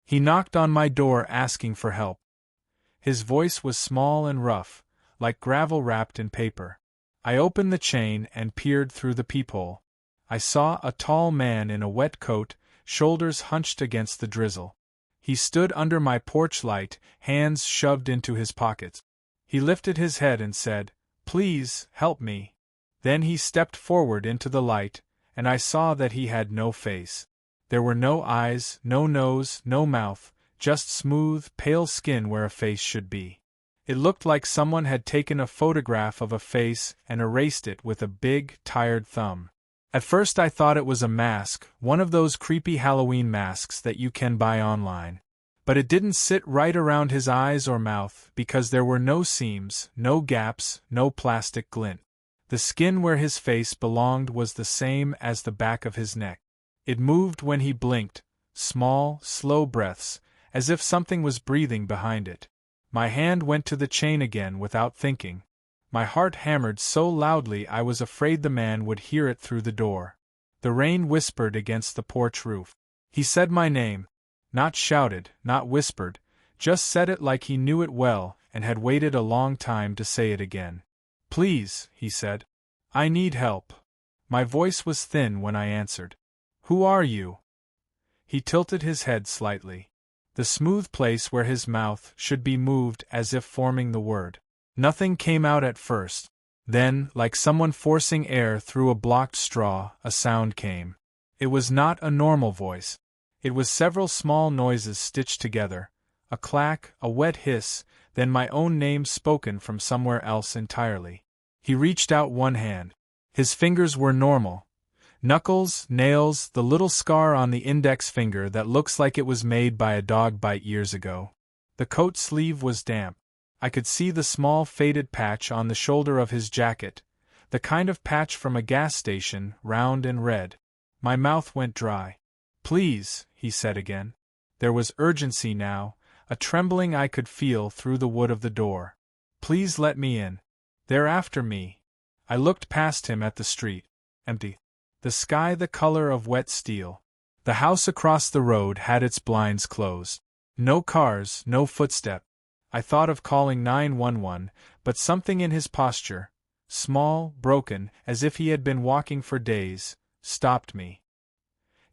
He knocked on my door asking for help. His voice was small and rough, like gravel wrapped in paper. I opened the chain and peered through the peephole. I saw a tall man in a wet coat, shoulders hunched against the drizzle. He stood under my porch light, hands shoved into his pockets. He lifted his head and said, "Please, help me." Then he stepped forward into the light, and I saw that he had no face. There were no eyes, no nose, no mouth, just smooth, pale skin where a face should be. It looked like someone had taken a photograph of a face and erased it with a big, tired thumb. At first I thought it was a mask, one of those creepy Halloween masks that you can buy online. But it didn't sit right around his eyes or mouth because there were no seams, no gaps, no plastic glint. The skin where his face belonged was the same as the back of his neck. It moved when he blinked, small, slow breaths, as if something was breathing behind it. My hand went to the chain again without thinking. My heart hammered so loudly I was afraid the man would hear it through the door. The rain whispered against the porch roof. He said my name. Not shouted, not whispered, just said it like he knew it well and had waited a long time to say it again. "Please," he said. "I need help." My voice was thin when I answered. "Who are you?" He tilted his head slightly. The smooth place where his mouth should be moved as if forming the word. Nothing came out at first. Then, like someone forcing air through a blocked straw, a sound came. It was not a normal voice. It was several small noises stitched together, a clack, a wet hiss, then my own name spoken from somewhere else entirely. He reached out one hand. His fingers were normal. Knuckles, nails, the little scar on the index finger that looks like it was made by a dog bite years ago. The coat sleeve was damp. I could see the small faded patch on the shoulder of his jacket, the kind of patch from a gas station, round and red. My mouth went dry. "Please," he said again. There was urgency now, a trembling I could feel through the wood of the door. "Please let me in. They're after me." I looked past him at the street. Empty. The sky the color of wet steel. The house across the road had its blinds closed. No cars, no footstep. I thought of calling 911, but something in his posture, small, broken, as if he had been walking for days, stopped me.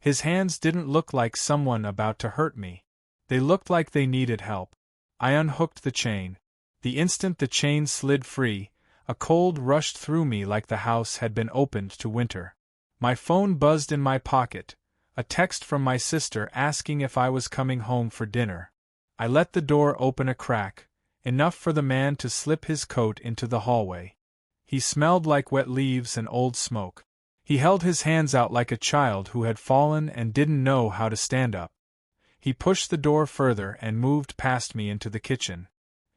His hands didn't look like someone about to hurt me. They looked like they needed help. I unhooked the chain. The instant the chain slid free, a cold rushed through me like the house had been opened to winter. My phone buzzed in my pocket, a text from my sister asking if I was coming home for dinner. I let the door open a crack, enough for the man to slip his coat into the hallway. He smelled like wet leaves and old smoke. He held his hands out like a child who had fallen and didn't know how to stand up. He pushed the door further and moved past me into the kitchen.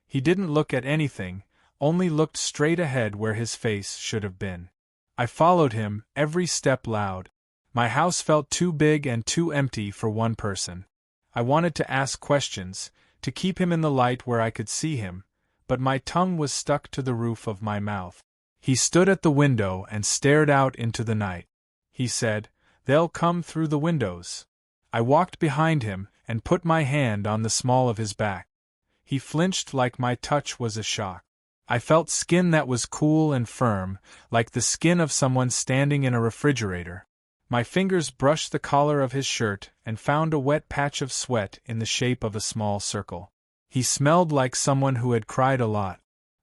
He didn't look at anything, only looked straight ahead where his face should have been. I followed him, every step loud. My house felt too big and too empty for one person. I wanted to ask questions, to keep him in the light where I could see him, but my tongue was stuck to the roof of my mouth. He stood at the window and stared out into the night. He said, "They'll come through the windows." I walked behind him and put my hand on the small of his back. He flinched like my touch was a shock. I felt skin that was cool and firm, like the skin of someone standing in a refrigerator. My fingers brushed the collar of his shirt and found a wet patch of sweat in the shape of a small circle. He smelled like someone who had cried a lot.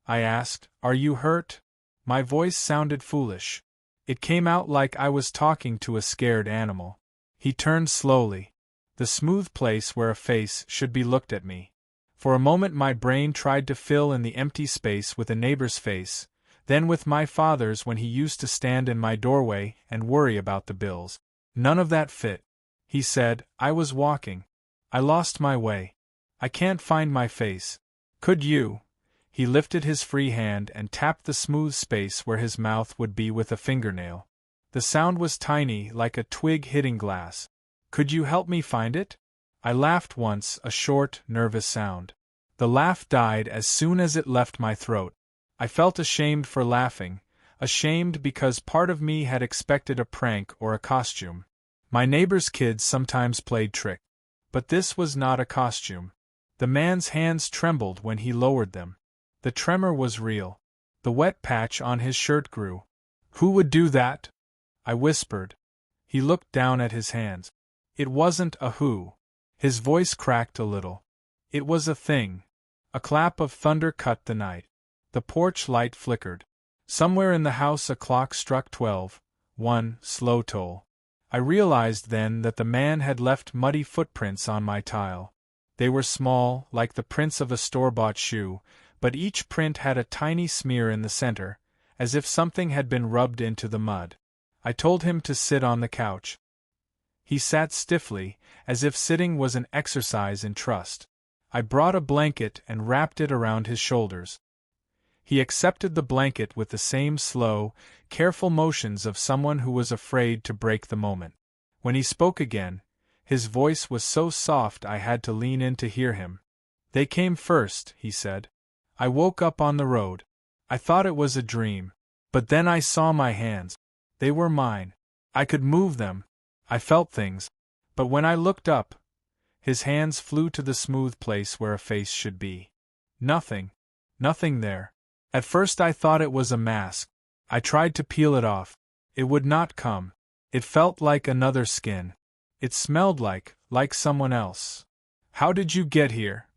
I asked, "Are you hurt?" My voice sounded foolish. It came out like I was talking to a scared animal. He turned slowly. The smooth place where a face should be looked at me. For a moment my brain tried to fill in the empty space with a neighbor's face, then with my father's when he used to stand in my doorway and worry about the bills. None of that fit. He said, "I was walking. I lost my way. I can't find my face. Could you?" He lifted his free hand and tapped the smooth space where his mouth would be with a fingernail. The sound was tiny, like a twig hitting glass. "Could you help me find it?" I laughed once, a short, nervous sound. The laugh died as soon as it left my throat. I felt ashamed for laughing, ashamed because part of me had expected a prank or a costume. My neighbor's kids sometimes played trick. But this was not a costume. The man's hands trembled when he lowered them. The tremor was real. The wet patch on his shirt grew. "Who would do that?" I whispered. He looked down at his hands. It wasn't a who. His voice cracked a little. It was a thing. A clap of thunder cut the night. The porch light flickered. Somewhere in the house a clock struck 12, one slow toll. I realized then that the man had left muddy footprints on my tile. They were small, like the prints of a store-bought shoe, but each print had a tiny smear in the center, as if something had been rubbed into the mud. I told him to sit on the couch. He sat stiffly, as if sitting was an exercise in trust. I brought a blanket and wrapped it around his shoulders. He accepted the blanket with the same slow, careful motions of someone who was afraid to break the moment. When he spoke again, his voice was so soft I had to lean in to hear him. "They came first," he said. "I woke up on the road. I thought it was a dream. But then I saw my hands. They were mine. I could move them. I felt things. But when I looked up, his hands flew to the smooth place where a face should be. Nothing there. At first I thought it was a mask. I tried to peel it off. It would not come. It felt like another skin. It smelled like someone else." "How did you get here?"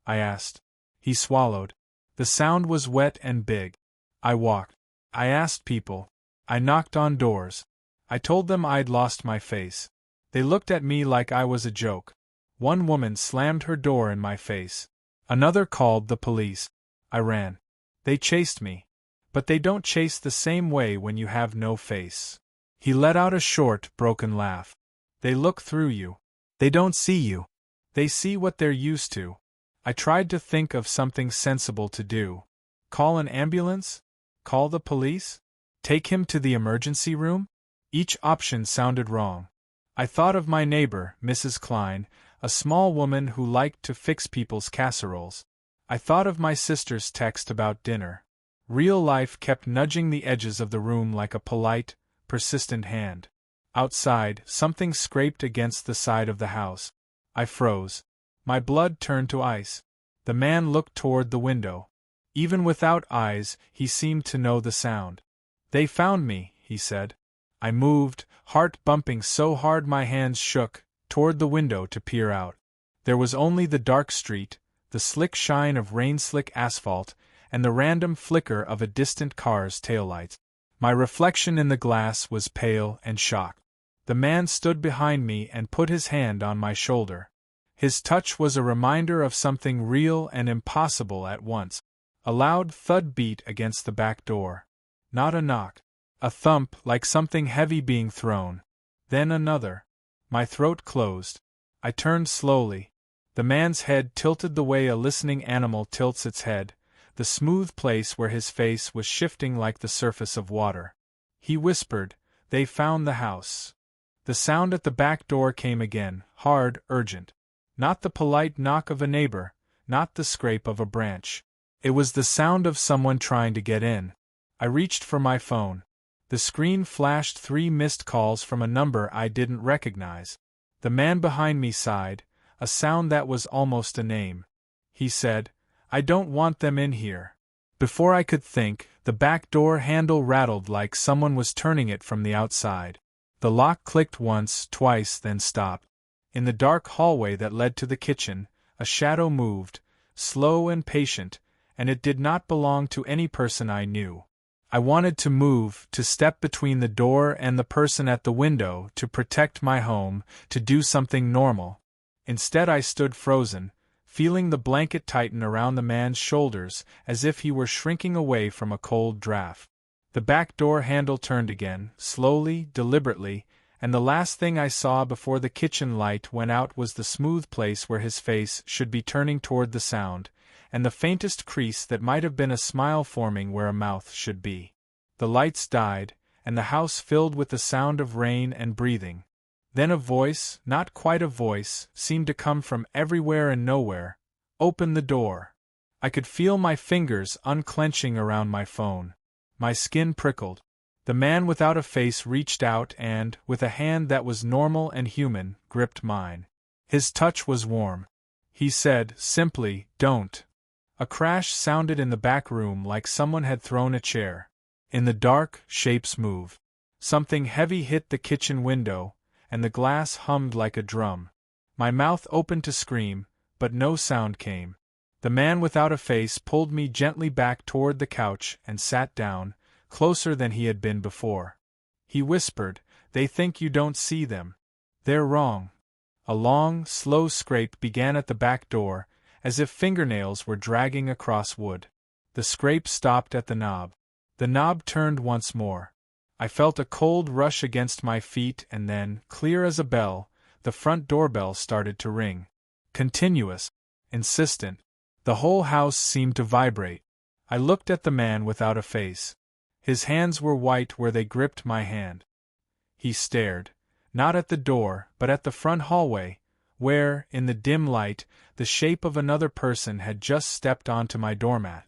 I asked. He swallowed. The sound was wet and big. "I walked. I asked people. I knocked on doors. I told them I'd lost my face. They looked at me like I was a joke. One woman slammed her door in my face. Another called the police. I ran. They chased me. But they don't chase the same way when you have no face." He let out a short, broken laugh. "They look through you. They don't see you. They see what they're used to." I tried to think of something sensible to do. Call an ambulance? Call the police? Take him to the emergency room? Each option sounded wrong. I thought of my neighbor, Mrs. Klein, a small woman who liked to fix people's casseroles. I thought of my sister's text about dinner. Real life kept nudging the edges of the room like a polite, persistent hand. Outside, something scraped against the side of the house. I froze. My blood turned to ice. The man looked toward the window. Even without eyes, he seemed to know the sound. "They found me," he said. I moved, heart bumping so hard my hands shook, toward the window to peer out. There was only the dark street, the slick shine of rain-slick asphalt, and the random flicker of a distant car's taillights. My reflection in the glass was pale and shocked. The man stood behind me and put his hand on my shoulder. His touch was a reminder of something real and impossible at once. A loud thud beat against the back door. Not a knock. A thump like something heavy being thrown. Then another. My throat closed. I turned slowly. The man's head tilted the way a listening animal tilts its head, the smooth place where his face was shifting like the surface of water. He whispered, "They found the house." The sound at the back door came again, hard, urgent. Not the polite knock of a neighbor, not the scrape of a branch. It was the sound of someone trying to get in. I reached for my phone. The screen flashed 3 missed calls from a number I didn't recognize. The man behind me sighed, a sound that was almost a name. He said, "I don't want them in here." Before I could think, the back door handle rattled like someone was turning it from the outside. The lock clicked once, twice, then stopped. In the dark hallway that led to the kitchen, a shadow moved, slow and patient, and it did not belong to any person I knew. I wanted to move, to step between the door and the person at the window, to protect my home, to do something normal. Instead I stood frozen, feeling the blanket tighten around the man's shoulders as if he were shrinking away from a cold draft. The back door handle turned again, slowly, deliberately, and the last thing I saw before the kitchen light went out was the smooth place where his face should be turning toward the sound, and the faintest crease that might have been a smile forming where a mouth should be. The lights died, and the house filled with the sound of rain and breathing. Then a voice, not quite a voice, seemed to come from everywhere and nowhere. "Open the door." I could feel my fingers unclenching around my phone. My skin prickled. The man without a face reached out and, with a hand that was normal and human, gripped mine. His touch was warm. He said, simply, "Don't." A crash sounded in the back room like someone had thrown a chair. In the dark, shapes moved. Something heavy hit the kitchen window, and the glass hummed like a drum. My mouth opened to scream, but no sound came. The man without a face pulled me gently back toward the couch and sat down, closer than he had been before. He whispered, "They think you don't see them. They're wrong." A long, slow scrape began at the back door, as if fingernails were dragging across wood. The scrape stopped at the knob. The knob turned once more. I felt a cold rush against my feet and then, clear as a bell, the front doorbell started to ring. Continuous. Insistent. The whole house seemed to vibrate. I looked at the man without a face. His hands were white where they gripped my hand. He stared, not at the door, but at the front hallway, where, in the dim light, the shape of another person had just stepped onto my doormat.